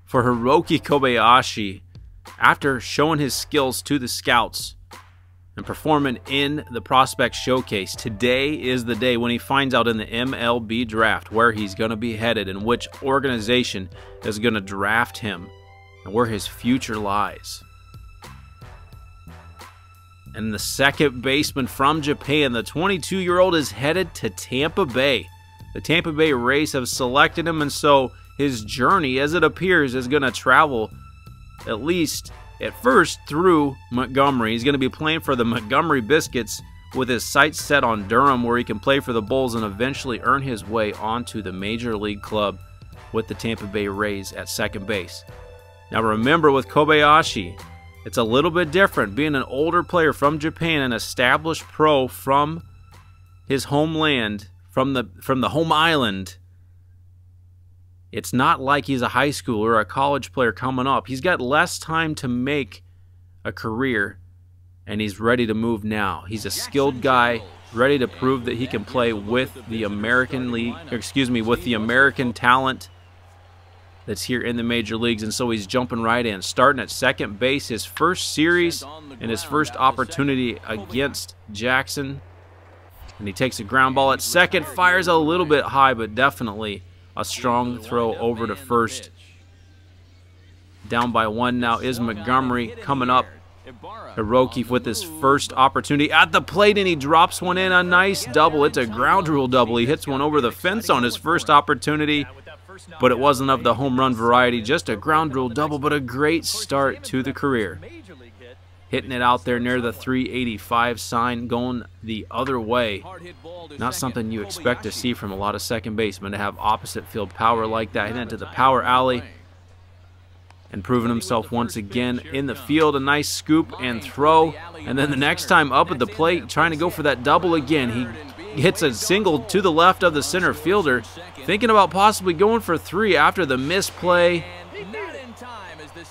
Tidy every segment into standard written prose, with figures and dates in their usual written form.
for Hiroki Kobayashi, after showing his skills to the scouts and performing in the prospect showcase, today is the day when he finds out in the MLB draft where he's going to be headed and which organization is going to draft him and where his future lies. And the second baseman from Japan, the 22-year-old, is headed to Tampa Bay. The Tampa Bay Rays have selected him, and so his journey, as it appears, is going to travel at least at first through Montgomery. He's going to be playing for the Montgomery Biscuits with his sights set on Durham, where he can play for the Bulls and eventually earn his way onto the Major League club with the Tampa Bay Rays at second base. Now remember, with Kobayashi, it's a little bit different. Being an older player from Japan, an established pro from his homeland, from the home island, it's not like he's a high schooler or a college player coming up. He's got less time to make a career, and he's ready to move now. He's a skilled guy, ready to prove that he can play with the American League, with the American talent that's here in the major leagues, and so he's jumping right in, starting at second base, his first series and his first opportunity against Jackson. And he takes a ground ball at second, fires a little bit high, but definitely a strong throw over to first. Down by one now is Montgomery coming up. Hiroki with his first opportunity at the plate, and he drops one in, a nice double. It's a ground rule double. He hits one over the fence on his first opportunity, but it wasn't of the home run variety, just a ground rule double, but a great start to the career. Hitting it out there near the 385 sign, going the other way. Not something you expect to see from a lot of second basemen, to have opposite field power like that. Hitting into the power alley and proving himself once again in the field. A nice scoop and throw, and then the next time up at the plate trying to go for that double again. He hits a single to the left of the center fielder, thinking about possibly going for three after the misplay,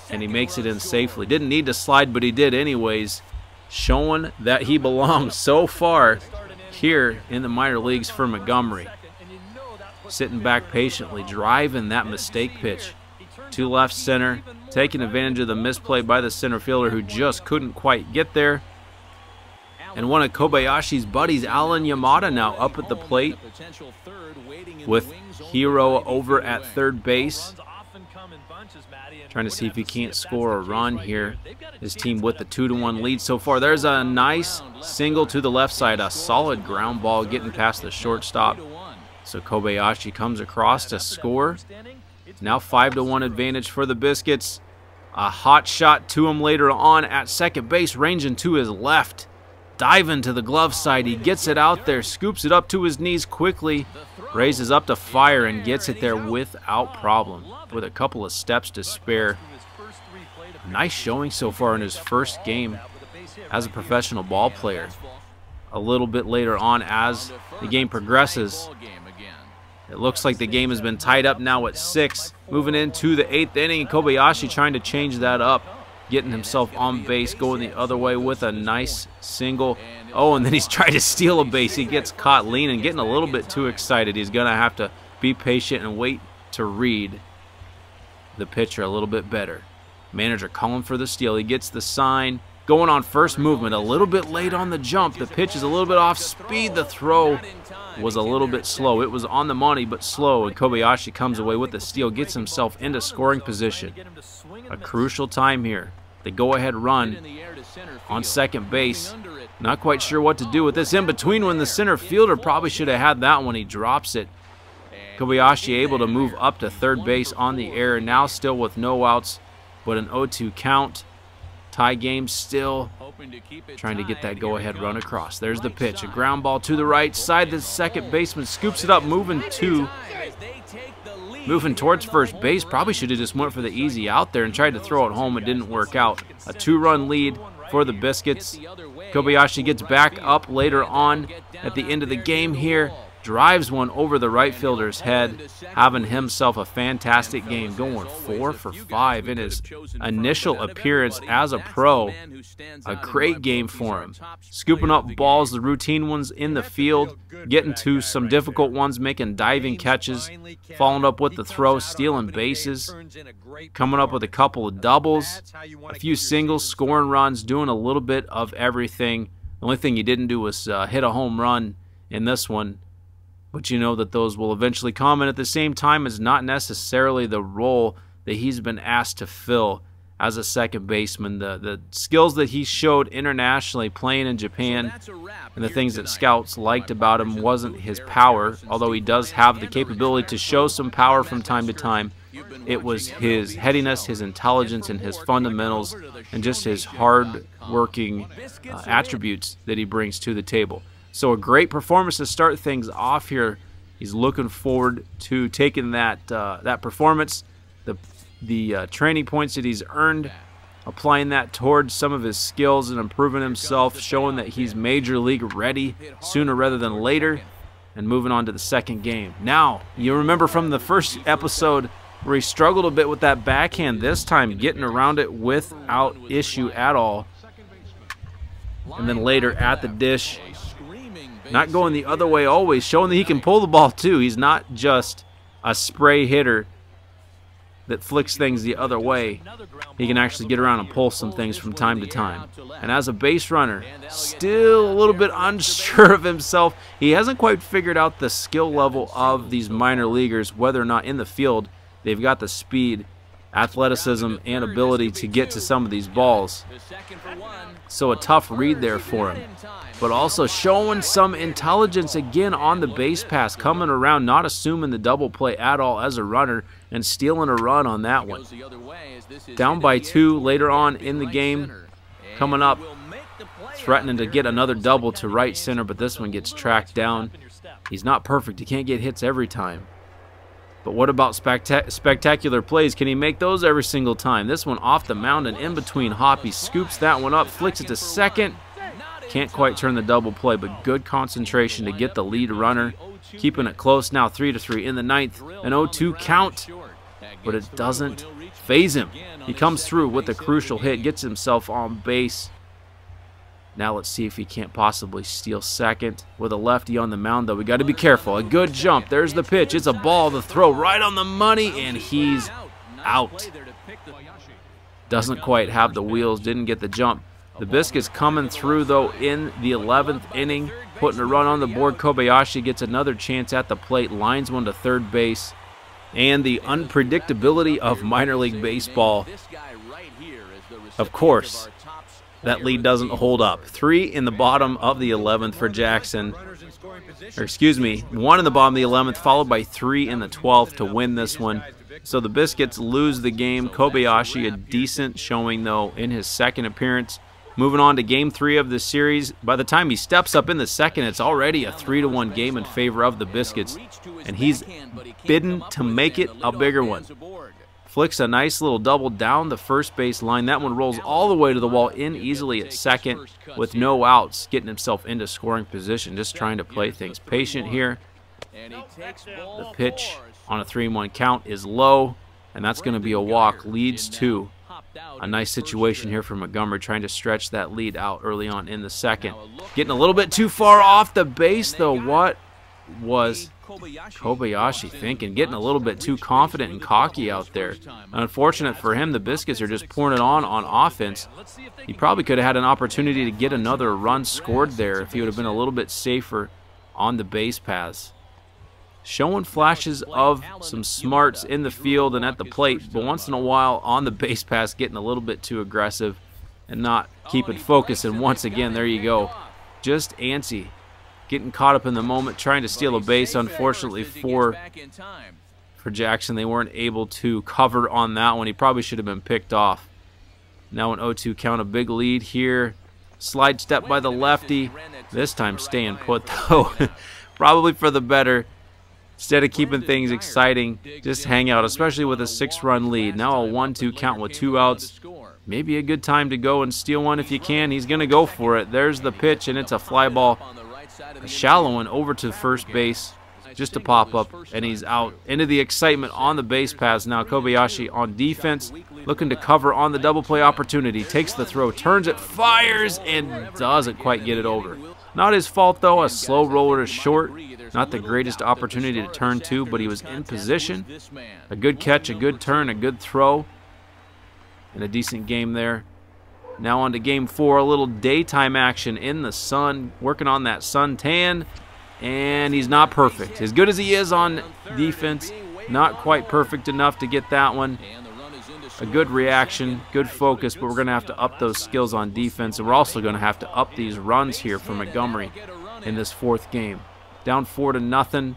and he makes it in safely. Didn't need to slide, but he did anyways, showing that he belongs so far here in the minor leagues for Montgomery. Sitting back patiently, driving that mistake pitch to left center, taking advantage of the misplay by the center fielder who just couldn't quite get there. And one of Kobayashi's buddies, Alan Yamada, now up at the plate with Hiro over at third base, trying to see if he can't score a run here. His team with the 2-1 lead so far. There's a nice single to the left side, a solid ground ball getting past the shortstop. So Kobayashi comes across to score. Now 5-1 advantage for the Biscuits. A hot shot to him later on at second base, ranging to his left. Diving to the glove side, he gets it out there, scoops it up to his knees quickly, raises up to fire, and gets it there without problem, with a couple of steps to spare. Nice showing so far in his first game as a professional ball player. A little bit later on as the game progresses, it looks like the game has been tied up now at 6, moving into the 8th inning. Kobayashi trying to change that up, getting himself on base, going the other way with a nice single. Oh, and then he's trying to steal a base. He gets caught leaning, getting a little bit too excited. He's going to have to be patient and wait to read the pitcher a little bit better. Manager calling for the steal. He gets the sign. Going on first movement, a little bit late on the jump. The pitch is a little bit off speed. The throw was a little bit slow. It was on the money, but slow, and Kobayashi comes away with the steal, gets himself into scoring position. A crucial time here. The go-ahead run on second base. Not quite sure what to do with this in between, when the center fielder probably should have had that one. He drops it. Kobayashi able to move up to third base on the air, now still with no outs, but an 0-2 count. Tie game still, trying to get that go-ahead run across. There's the pitch, a ground ball to the right side. The second baseman scoops it up, moving towards first base. Probably should have just went for the easy out there and tried to throw it home. It didn't work out. A 2-run lead for the Biscuits. Kobayashi gets back up later on at the end of the game here, drives one over the right fielder's head, having himself a fantastic game, going 4 for 5 in his initial appearance as a pro. A great game for him. Scooping up balls, the routine ones in the field, getting to some difficult ones, making diving catches, following up with the throw, stealing bases, coming up with a couple of doubles, a few singles, scoring runs, doing a little bit of everything. The only thing he didn't do was hit a home run in this one. But you know that those will eventually come, and at the same time, it's not necessarily the role that he's been asked to fill as a second baseman. The skills that he showed internationally playing in Japan and the things that scouts liked about him wasn't his power, although he does have the capability to show some power from time to time. It was his headiness, his intelligence, and his fundamentals, and just his hard-working attributes that he brings to the table. So a great performance to start things off here. He's looking forward to taking that performance, the training points that he's earned, applying that towards some of his skills and improving himself, showing that he's major league ready sooner rather than later, and moving on to the second game. Now, you remember from the first episode where he struggled a bit with that backhand, this time getting around it without issue at all. And then later at the dish, not going the other way always, showing that he can pull the ball too. He's not just a spray hitter that flicks things the other way. He can actually get around and pull some things from time to time. And as a base runner, still a little bit unsure of himself. He hasn't quite figured out the skill level of these minor leaguers, whether or not in the field they've got the speed, athleticism, and ability to get to some of these balls. So a tough read there for him. But also showing some intelligence again on the base pass, coming around, not assuming the double play at all as a runner, and stealing a run on that one. Down by 2 later on in the game, coming up, threatening to get another double to right center, but this one gets tracked down. He's not perfect. He can't get hits every time. But what about spectacular plays? Can he make those every single time? This one off the mound and in between hop. He scoops that one up, flicks it to second. Can't quite turn the double play, but good concentration to get the lead runner. Keeping it close now, 3-3 in the 9th. An 0-2 count, but it doesn't phase him. He comes through with a crucial hit, gets himself on base. Now let's see if he can't possibly steal second with a lefty on the mound, though. We got to be careful. A good jump. There's the pitch. It's a ball. The throw right on the money, and he's out. Doesn't quite have the wheels. Didn't get the jump. The Biscuits coming through, though, in the 11th inning, putting a run on the board. Kobayashi gets another chance at the plate, lines one to third base. And the unpredictability of minor league baseball. Of course, that lead doesn't hold up. 3 in the bottom of the 11th for Jackson. Or excuse me, 1 in the bottom of the 11th, followed by 3 in the 12th to win this one. So the Biscuits lose the game. Kobayashi, a decent showing, though, in his second appearance. Moving on to Game 3 of the series. By the time he steps up in the second, it's already a 3-1 game in favor of the Biscuits. And he's bidden to make it a bigger one. Flicks a nice little double down the first base line. That one rolls all the way to the wall, in easily at second with no outs, getting himself into scoring position, just trying to play things patient here. The pitch on a 3-1 count is low, and that's going to be a walk. Leads to a nice situation here for Montgomery, trying to stretch that lead out early on in the second. Getting a little bit too far off the base, though. What was Kobayashi thinking? Getting a little bit too confident and cocky out there. Unfortunate for him, the Biscuits are just pouring it on offense. He probably could have had an opportunity to get another run scored there if he would have been a little bit safer on the base paths. Showing flashes of some smarts in the field and at the plate, but once in a while on the base pass getting a little bit too aggressive and not keeping focus. And once again, there you go, just antsy, getting caught up in the moment, trying to steal a base. Unfortunately for Jackson, they weren't able to cover on that one. He probably should have been picked off. Now an 0-2 count, a big lead here. Slide step by the lefty. This time staying put, though. Probably for the better. Instead of keeping things exciting, just hang out, especially with a 6-run lead. Now a 1-2 count with 2 outs. Maybe a good time to go and steal one if you can. He's going to go for it. There's the pitch, and it's a fly ball. A shallow one over to first base. just to pop up, and he's out. Into the excitement on the base paths now. Kobayashi on defense, looking to cover on the double play opportunity. Takes the throw, turns it, fires, and doesn't quite get it over. Not his fault, though. A slow roller to short. Not the greatest opportunity to turn to, but he was in position. A good catch, a good turn, a good throw, and a decent game there. Now on to game 4, a little daytime action in the sun, working on that suntan, and he's not perfect. As good as he is on defense, not quite perfect enough to get that one. A good reaction, good focus, but we're going to have to up those skills on defense, and we're also going to have to up these runs here for Montgomery in this 4th game. Down 4-0,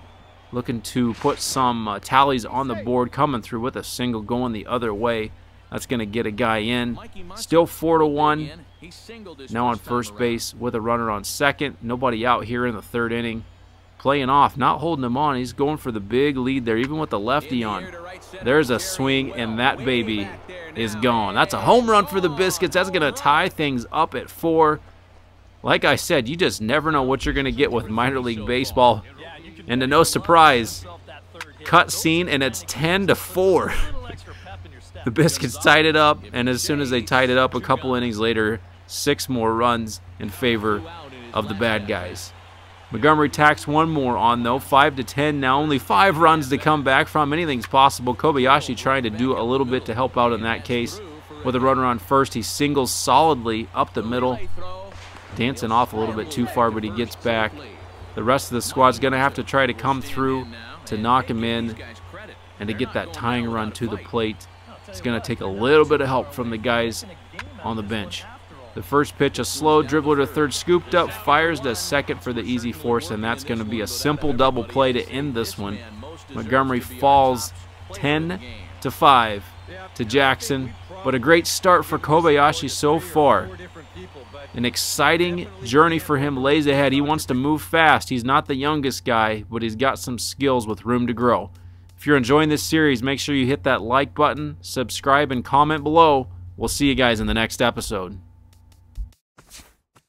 looking to put some tallies on the board, coming through with a single going the other way. That's going to get a guy in. Still 4-1. Now on first base with a runner on second. Nobody out here in the 3rd inning. Playing off, not holding him on. He's going for the big lead there, even with the lefty on. There's a swing, and that baby is gone. That's a home run for the Biscuits. That's going to tie things up at 4. Like I said, you just never know what you're going to get with minor league baseball. And to no surprise, cut scene, and it's 10-4. The Biscuits tied it up, and as soon as they tied it up a couple innings later, 6 more runs in favor of the bad guys. Montgomery tacks one more on, though. 5-10 now. Only 5 runs to come back from. Anything's possible. Kobayashi trying to do a little bit to help out in that case. With a runner on first, he singles solidly up the middle. Dancing off a little bit too far, but he gets back. The rest of the squad's going to have to try to come through to knock him in and to get that tying run to the plate. It's going to take a little bit of help from the guys on the bench. The first pitch, a slow dribbler to third, scooped up, fires to second for the easy force, and that's going to be a simple double play to end this one. Montgomery falls 10-5 to Jackson, but a great start for Kobayashi so far. An exciting journey for him lays ahead. He wants to move fast. He's not the youngest guy, but he's got some skills with room to grow. If you're enjoying this series, make sure you hit that like button, subscribe, and comment below. We'll see you guys in the next episode.